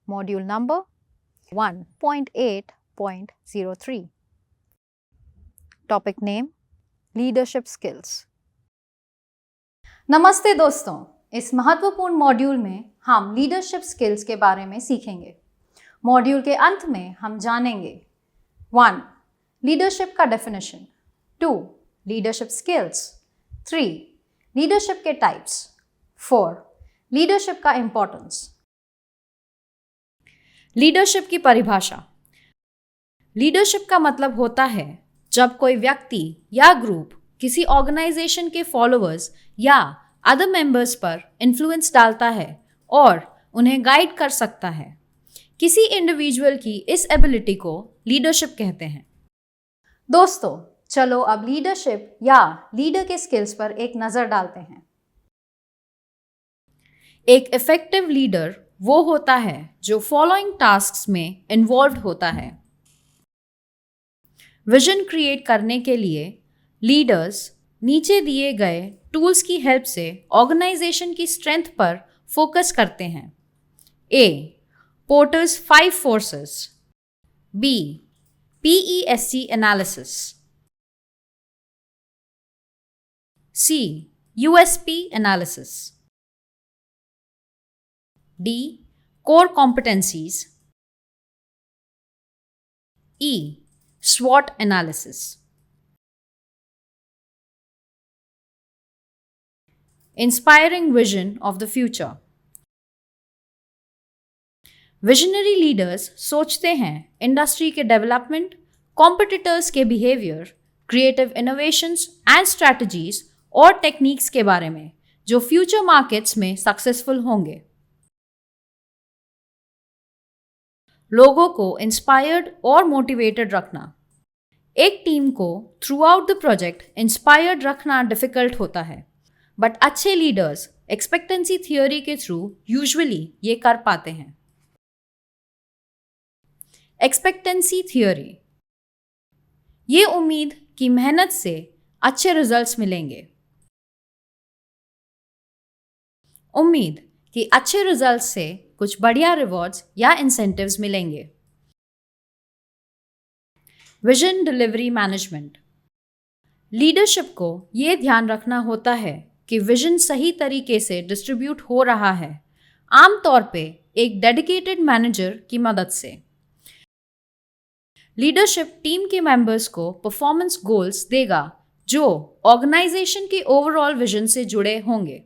Module number 1.8.03. Topic name Leadership Skills. नमस्ते दोस्तों, इस महत्वपूर्ण मॉड्यूल में हम लीडरशिप स्किल्स के बारे में सीखेंगे। मॉड्यूल के अंत में हम जानेंगे 1. लीडरशिप का डेफिनेशन, 2. Leadership skills, 3. लीडरशिप के टाइप्स, 4. लीडरशिप का इंपॉर्टेंस। लीडरशिप की परिभाषा। लीडरशिप का मतलब होता है जब कोई व्यक्ति या ग्रुप किसी ऑर्गेनाइजेशन के फॉलोअर्स या अदर मेंबर्स पर इन्फ्लुएंस डालता है और उन्हें गाइड कर सकता है। किसी इंडिविजुअल की इस एबिलिटी को लीडरशिप कहते हैं। दोस्तों, चलो अब लीडरशिप या लीडर के स्किल्स पर एक नज़र डालते हैं। एक इफेक्टिव लीडर वो होता है जो फॉलोइंग टास्क्स में इन्वॉल्व होता है। विजन क्रिएट करने के लिए लीडर्स नीचे दिए गए टूल्स की हेल्प से ऑर्गेनाइजेशन की स्ट्रेंथ पर फोकस करते हैं। A. Porter's 5 forces, B. PEST analysis, C. USP analysis, D. Core competencies, E. SWOT analysis. Inspiring vision of the future. Visionary leaders सोचते हैं इंडस्ट्री के डेवलपमेंट, कॉम्पिटिटर्स के behaviour, creative innovations and strategies और techniques के बारे में जो future markets में सक्सेसफुल होंगे। लोगों को इंस्पायर्ड और मोटिवेटेड रखना। एक टीम को through out the project inspired रखना डिफिकल्ट होता है, बट अच्छे लीडर्स एक्सपेक्टेंसी थियोरी के थ्रू यूजुअली ये कर पाते हैं। एक्सपेक्टेंसी थियोरी, ये उम्मीद की मेहनत से अच्छे रिजल्ट्स मिलेंगे। उम्मीद कि अच्छे रिजल्ट्स से कुछ बढ़िया रिवॉर्ड्स या इंसेंटिव्स मिलेंगे। विजन डिलीवरी मैनेजमेंट, लीडरशिप को ये ध्यान रखना होता है कि विजन सही तरीके से डिस्ट्रीब्यूट हो रहा है, आमतौर पे एक डेडिकेटेड मैनेजर की मदद से। लीडरशिप टीम के मेंबर्स को परफॉर्मेंस गोल्स देगा जो ऑर्गेनाइजेशन के ओवरऑल विजन से जुड़े होंगे।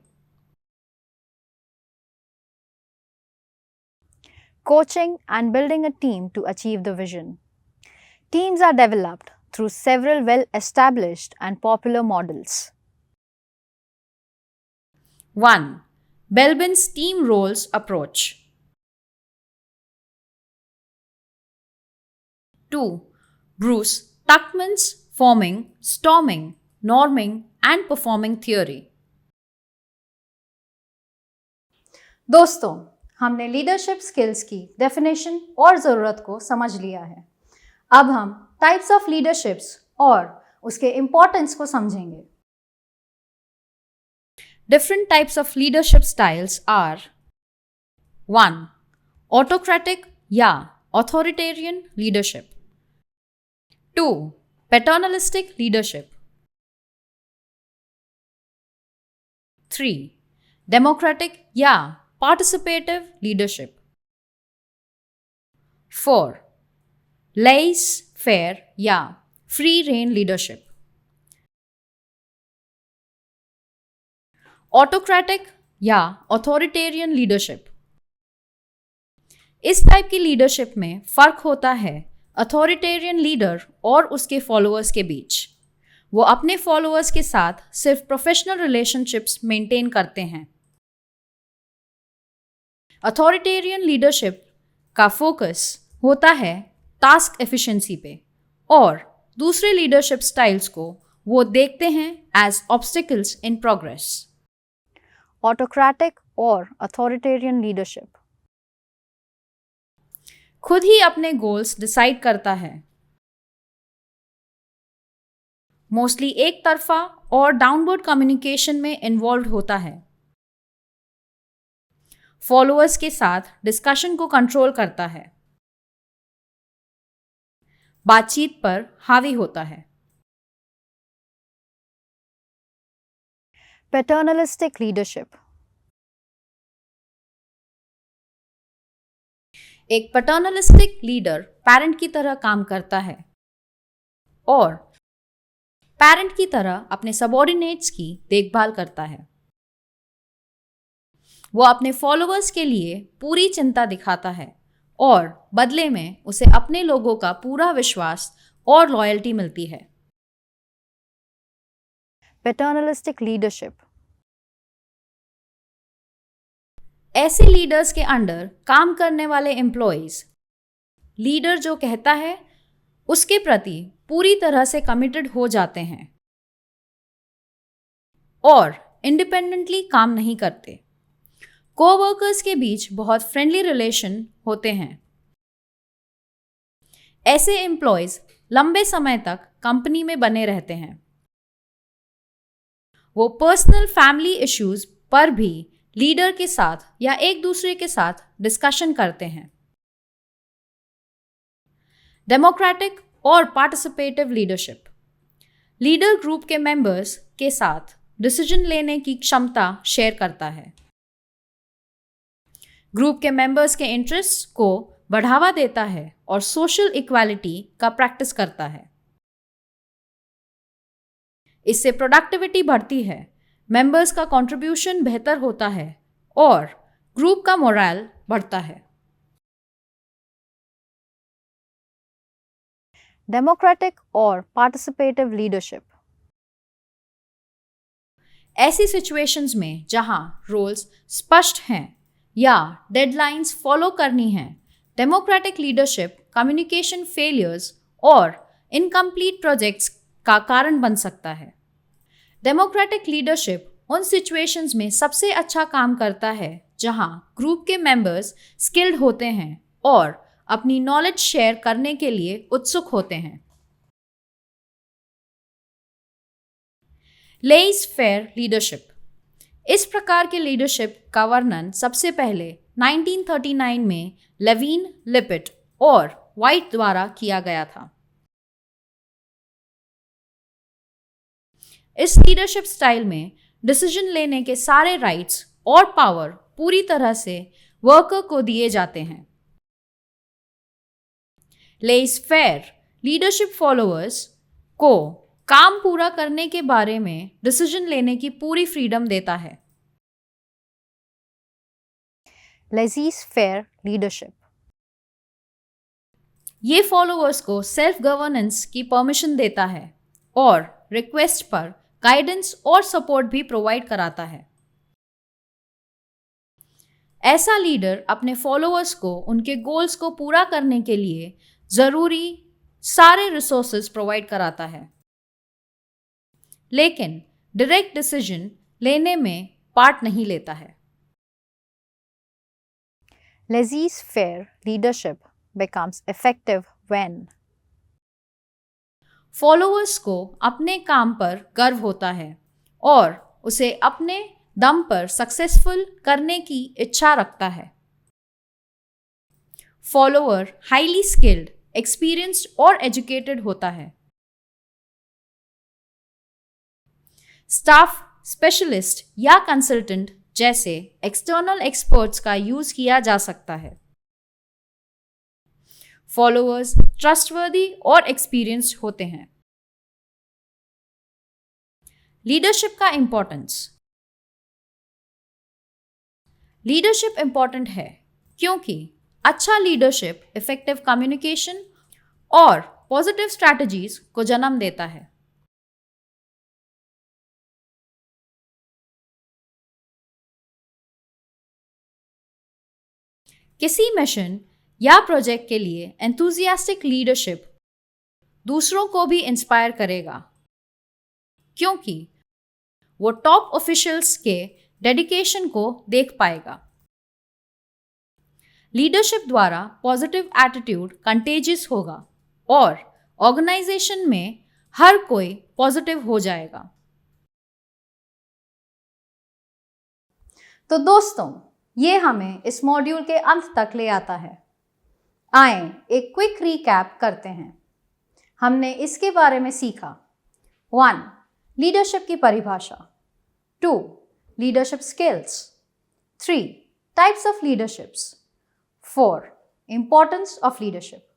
Coaching and building a team to achieve the vision. Teams are developed through several well-established and popular models. 1. Belbin's team roles approach. 2. Bruce Tuckman's forming, storming, norming and performing theory. दोस्तों, हमने leadership skills की definition और ज़रूरत को समझ लिया है। अब हम टाइप्स ऑफ लीडरशिप्स और उसके इम्पोर्टेंस को समझेंगे। Different types of leadership styles are 1. Autocratic या authoritarian leadership. 2. Paternalistic leadership. 3. Democratic या participative leadership. 4. Laissez-faire या free rein leadership. ऑटोक्रेटिक या ऑथोरिटेरियन लीडरशिप। इस टाइप की लीडरशिप में फर्क होता है अथॉरिटेरियन लीडर और उसके फॉलोअर्स के बीच। वो अपने फॉलोअर्स के साथ सिर्फ प्रोफेशनल रिलेशनशिप्स मेंटेन करते हैं। अथॉरिटेरियन लीडरशिप का फोकस होता है टास्क एफिशिएंसी पे और दूसरे लीडरशिप स्टाइल्स को वो देखते हैं as obstacles in progress. Autocratic और अथॉरिटेरियन लीडरशिप खुद ही अपने गोल्स डिसाइड करता है, मोस्टली एक तरफा और डाउनवर्ड कम्युनिकेशन में इन्वॉल्व होता है। फॉलोअर्स के साथ डिस्कशन को कंट्रोल करता है, बातचीत पर हावी होता है। Paternalistic leadership. एक पैटर्नलिस्टिक लीडर पैरेंट की तरह काम करता है और पैरेंट की तरह अपने सबऑर्डिनेट्स की देखभाल करता है। वो अपने फॉलोअर्स के लिए पूरी चिंता दिखाता है और बदले में उसे अपने लोगों का पूरा विश्वास और लॉयल्टी मिलती है। Paternalistic leadership. ऐसे लीडर्स के अंडर काम करने वाले एम्प्लॉयज लीडर जो कहता है उसके प्रति पूरी तरह से कमिटेड हो जाते हैं और इंडिपेंडेंटली काम नहीं करते। कोवर्कर्स के बीच बहुत फ्रेंडली रिलेशन होते हैं। ऐसे एम्प्लॉयज लंबे समय तक कंपनी में बने रहते हैं। वो पर्सनल फैमिली इश्यूज पर भी लीडर के साथ या एक दूसरे के साथ डिस्कशन करते हैं। डेमोक्रेटिक और पार्टिसिपेटिव लीडरशिप। लीडर ग्रुप के मेंबर्स के साथ डिसीजन लेने की क्षमता शेयर करता है। ग्रुप के मेंबर्स के इंटरेस्ट को बढ़ावा देता है और सोशल इक्वालिटी का प्रैक्टिस करता है। इससे प्रोडक्टिविटी बढ़ती है, मेंबर्स का कंट्रीब्यूशन बेहतर होता है और ग्रुप का मोरल बढ़ता है। डेमोक्रेटिक और पार्टिसिपेटिव लीडरशिप। ऐसी सिचुएशंस में जहां रोल्स स्पष्ट हैं या डेडलाइंस फॉलो करनी हैं, डेमोक्रेटिक लीडरशिप कम्युनिकेशन फेलियर्स और इनकम्प्लीट प्रोजेक्ट्स का कारण बन सकता है। डेमोक्रेटिक लीडरशिप उन सिचुएशंस में सबसे अच्छा काम करता है जहां ग्रुप के मेंबर्स स्किल्ड होते हैं और अपनी नॉलेज शेयर करने के लिए उत्सुक होते हैं। लेइस फेयर लीडरशिप। इस प्रकार के लीडरशिप का वर्णन सबसे पहले 1939 में लेविन, लिपिट और वाइट द्वारा किया गया था। इस लीडरशिप स्टाइल में डिसीजन लेने के सारे राइट्स और पावर पूरी तरह से वर्कर को दिए जाते हैं। लेइस फेयर लीडरशिप फॉलोअर्स को काम पूरा करने के बारे में डिसीजन लेने की पूरी फ्रीडम देता है। Laissez faire leadership. ये फॉलोअर्स को सेल्फ गवर्नेंस की परमिशन देता है और रिक्वेस्ट पर गाइडेंस और सपोर्ट भी प्रोवाइड कराता है। ऐसा लीडर अपने फॉलोअर्स को उनके गोल्स को पूरा करने के लिए जरूरी सारे रिसोर्सेज प्रोवाइड कराता है, लेकिन डायरेक्ट डिसीजन लेने में पार्ट नहीं लेता है। Laissez faire leadership becomes effective when followers को अपने काम पर गर्व होता है और उसे अपने दम पर सक्सेसफुल करने की इच्छा रखता है। फॉलोअर हाईली स्किल्ड, एक्सपीरियंस्ड और एजुकेटेड होता है। स्टाफ स्पेशलिस्ट या कंसल्टेंट जैसे एक्सटर्नल एक्सपर्ट्स का यूज किया जा सकता है। फॉलोअर्स ट्रस्टवर्दी और एक्सपीरियंस्ड होते हैं। लीडरशिप का इंपॉर्टेंस। लीडरशिप इंपॉर्टेंट है क्योंकि अच्छा लीडरशिप इफेक्टिव कम्युनिकेशन और पॉजिटिव स्ट्रैटेजीज को जन्म देता है। किसी मिशन या प्रोजेक्ट के लिए एंथुसियास्टिक लीडरशिप दूसरों को भी इंस्पायर करेगा क्योंकि वो टॉप ऑफिशियल्स के डेडिकेशन को देख पाएगा। लीडरशिप द्वारा पॉजिटिव एटीट्यूड कंटेजियस होगा और ऑर्गेनाइजेशन में हर कोई पॉजिटिव हो जाएगा। तो दोस्तों, ये हमें इस मॉड्यूल के अंत तक ले आता है। आएं एक क्विक रीकैप करते हैं। हमने इसके बारे में सीखा। 1. लीडरशिप की परिभाषा। 2. Leadership skills. 3. Types of leaderships. 4. Importance of leadership.